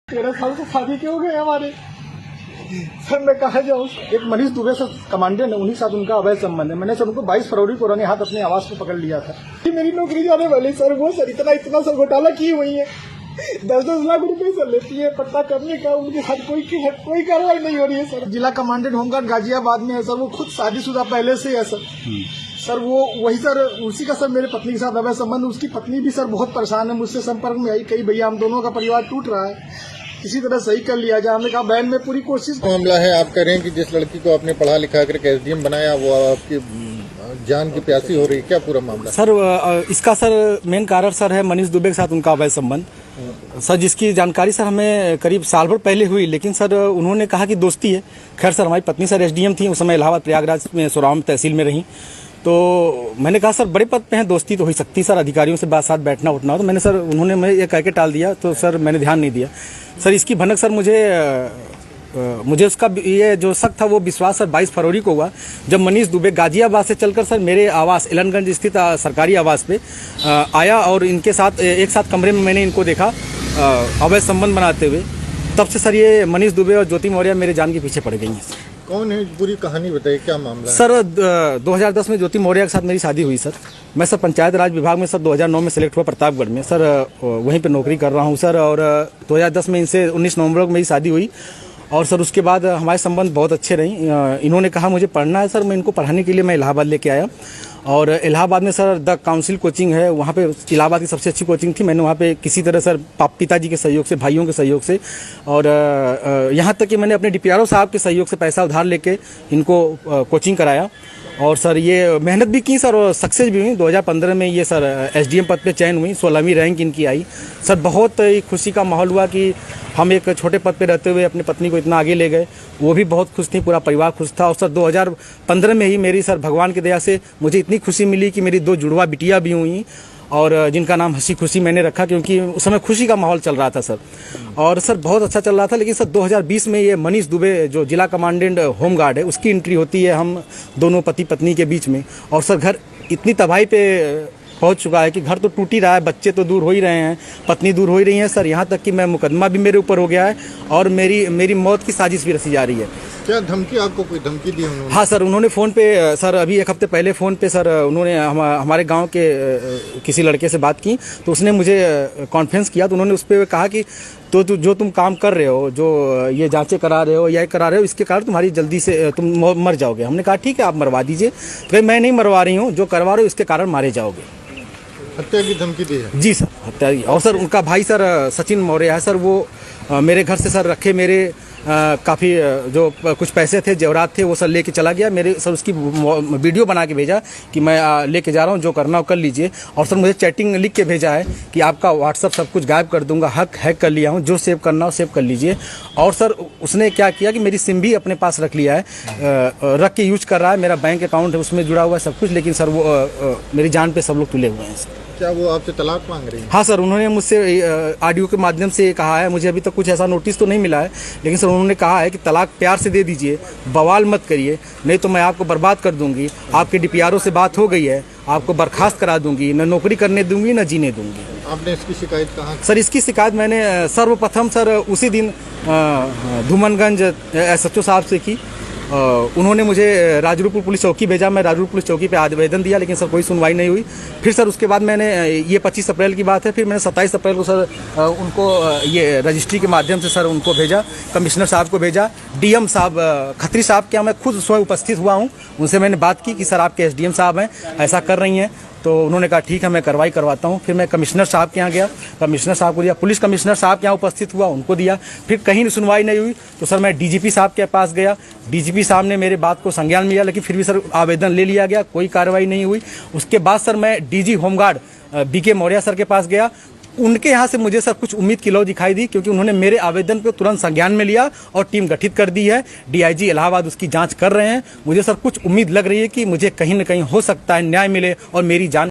13 साल से शादी क्यों हो गए हमारे। सर मैं कहा जाऊँ। एक मनीष दुबे सर कमांडेंट है, उन्हीं साथ उनका अवैध संबंध है। मैंने सर उनको 22 फरवरी को रंगे हाथ अपने आवास पे पकड़ लिया था कि मेरी नौकरी जाने वाली। सर वो सर इतना सर घोटाला की हुई है, 10-10 लाख रुपए सर लेती है पट्टा करने का। उनके साथ कोई कार्रवाई नहीं हो रही है सर। जिला कमांडेंट होमगार्ड गाजियाबाद में है सर, वो खुद शादीशुदा पहले से है सर। सर वो वही सर उसी का सर मेरे पत्नी के साथ अवैध संबंध। उसकी पत्नी भी सर बहुत परेशान है, मुझसे संपर्क में आई कई भैया हम दोनों का परिवार टूट रहा है, किसी तरह सही कर लिया जाए। हमने कहा बहन में पूरी कोशिश। मामला है, आप कह रहे हैं कि जिस लड़की को आपने पढ़ा लिखा कर एसडीएम बनाया वो आपकी जान की प्यासी हो रही है, क्या पूरा मामला? सर इसका सर मेन कारण सर है मनीष दुबे के साथ उनका अवैध संबंध सर, जिसकी जानकारी सर हमें करीब साल भर पहले हुई, लेकिन सर उन्होंने कहा कि दोस्ती है। खैर सर हमारी पत्नी सर एसडीएम थी उस समय, इलाहाबाद प्रयागराज में सोराम तहसील में रही। तो मैंने कहा सर बड़े पद पे हैं, दोस्ती तो हो सकती सर, अधिकारियों से बात साथ बैठना उठना। तो मैंने सर उन्होंने मैं ये कह के टाल दिया, तो सर मैंने ध्यान नहीं दिया। सर इसकी भनक सर मुझे उसका ये जो शक था वो विश्वास सर 22 फरवरी को हुआ, जब मनीष दुबे गाजियाबाद से चलकर सर मेरे आवास एलनगंज स्थित सरकारी आवास पे आया और इनके साथ एक साथ कमरे में मैंने इनको देखा अवैध संबंध बनाते हुए। तब से सर ये मनीष दुबे और ज्योति मौर्य मेरे जान के पीछे पड़ गई हैं। कौन है, पूरी कहानी बताइए, क्या मामला है? सर 2010 में ज्योति मौर्य के साथ मेरी शादी हुई सर। मैं सर पंचायत राज विभाग में सर 2009 में सिलेक्ट हुआ प्रतापगढ़ में सर, वहीं पे नौकरी कर रहा हूँ सर। और 2010 में इनसे 19 नवंबर को मेरी शादी हुई और सर उसके बाद हमारे संबंध बहुत अच्छे रहे। इन्होंने कहा मुझे पढ़ना है सर, मैं इनको पढ़ाने के लिए मैं इलाहाबाद लेके आया। और इलाहाबाद में सर द काउंसिल कोचिंग है, वहाँ पे इलाहाबाद की सबसे अच्छी कोचिंग थी। मैंने वहाँ पे किसी तरह सर पिताजी के सहयोग से, भाइयों के सहयोग से और यहाँ तक कि मैंने अपने डीपीआरओ साहब के सहयोग से पैसा उधार लेके इनको कोचिंग कराया। और सर ये मेहनत भी की सर और सक्सेस भी हुई। 2015 में ये सर एसडीएम पद पे चयन हुई, 16वीं रैंक इनकी आई। सर बहुत ही खुशी का माहौल हुआ कि हम एक छोटे पद पे रहते हुए अपनी पत्नी को इतना आगे ले गए। वो भी बहुत खुश थी, पूरा परिवार खुश था। और सर 2015 में ही मेरी सर भगवान की दया से मुझे इतनी खुशी मिली कि मेरी 2 जुड़वा बिटिया भी हुई और जिनका नाम हंसी खुशी मैंने रखा, क्योंकि उस समय खुशी का माहौल चल रहा था सर। और सर बहुत अच्छा चल रहा था। लेकिन सर 2020 में ये मनीष दुबे जो जिला कमांडेंट होमगार्ड है उसकी एंट्री होती है हम दोनों पति पत्नी के बीच में। और सर घर इतनी तबाही पे पहुंच चुका है कि घर तो टूट ही रहा है, बच्चे तो दूर हो ही रहे हैं, पत्नी दूर हो ही रही है सर। यहाँ तक कि मैं मुकदमा भी मेरे ऊपर हो गया है और मेरी मौत की साजिश भी रची जा रही है। क्या धमकी, आपको कोई धमकी दी उन्होंने? हाँ सर, उन्होंने फ़ोन पे सर अभी 1 हफ्ते पहले फ़ोन पे सर उन्होंने हमारे गांव के किसी लड़के से बात की, तो उसने मुझे कॉन्फ्रेंस किया। तो उन्होंने उस पर कहा कि तो जो तुम काम कर रहे हो, जो ये जांचें करा रहे हो या करा रहे हो, इसके कारण तुम्हारी जल्दी से तुम मर जाओगे। हमने कहा ठीक है आप मरवा दीजिए। तो मैं नहीं मरवा रही हूँ, जो करवा रहे हो इसके कारण मारे जाओगे। हत्या की धमकी दी है? जी सर, हत्या की। और सर उनका भाई सर सचिन मौर्य है सर, वो मेरे घर से सर रखे मेरे काफ़ी जो कुछ पैसे थे, जेवरात थे, वो सर लेके चला गया। मेरे सर उसकी वीडियो बना के भेजा कि मैं लेके जा रहा हूँ, जो करना हो कर लीजिए। और सर मुझे चैटिंग लिख के भेजा है कि आपका व्हाट्सअप सब कुछ गायब कर दूंगा, हैक कर लिया हूँ, जो सेव करना हो सेव कर लीजिए। और सर उसने क्या किया कि मेरी सिम भी अपने पास रख लिया है, रख के यूज कर रहा है। मेरा बैंक अकाउंट है उसमें जुड़ा हुआ है सब कुछ, लेकिन सर वो मेरी जान पे सब लोग तुले हुए हैं। क्या वो आपसे तलाक मांग रही है? हाँ सर, उन्होंने मुझसे ऑडियो के माध्यम से कहा है, मुझे अभी तक कुछ ऐसा नोटिस तो नहीं मिला है, लेकिन सर उन्होंने कहा है कि तलाक प्यार से दे दीजिए, बवाल मत करिए, नहीं तो मैं आपको बर्बाद कर दूंगी। आपके डीपीआरओ से बात हो गई है, आपको बर्खास्त करा दूंगी, न नौकरी करने दूंगी न जीने दूंगी। आपने इसकी शिकायत कहाँ? सर इसकी शिकायत मैंने सर्वप्रथम सर उसी दिन धूमनगंज SHO साहब से की। उन्होंने मुझे राजरूपुर पुलिस चौकी भेजा, मैं राजरूपुर पुलिस चौकी पे आवेदन दिया, लेकिन सर कोई सुनवाई नहीं हुई। फिर सर उसके बाद मैंने ये 25 अप्रैल की बात है, फिर मैंने 27 अप्रैल को सर उनको ये रजिस्ट्री के माध्यम से सर उनको भेजा, कमिश्नर साहब को भेजा, डीएम साहब खत्री साहब के यहाँ मैं खुद स्वयं उपस्थित हुआ हूँ। उनसे मैंने बात की कि सर आपके एसडीएम साहब हैं ऐसा कर रही हैं, तो उन्होंने कहा ठीक है मैं कार्रवाई करवाता हूँ। फिर मैं कमिश्नर साहब के यहाँ गया, कमिश्नर साहब को दिया, पुलिस कमिश्नर साहब के यहाँ उपस्थित हुआ, उनको दिया। फिर कहीं सुनवाई नहीं हुई तो सर मैं डीजीपी साहब के पास गया, डीजीपी साहब ने मेरे बात को संज्ञान में लिया, लेकिन फिर भी सर आवेदन ले लिया गया, कोई कार्रवाई नहीं हुई। उसके बाद सर मैं DG home guard BK Maurya sir के पास गया। उनके यहाँ से मुझे सर कुछ उम्मीद की लौ दिखाई दी, क्योंकि उन्होंने मेरे आवेदन को तुरंत संज्ञान में लिया और टीम गठित कर दी है। DIG इलाहाबाद उसकी जांच कर रहे हैं। मुझे सर कुछ उम्मीद लग रही है कि मुझे कहीं न कहीं हो सकता है न्याय मिले और मेरी जान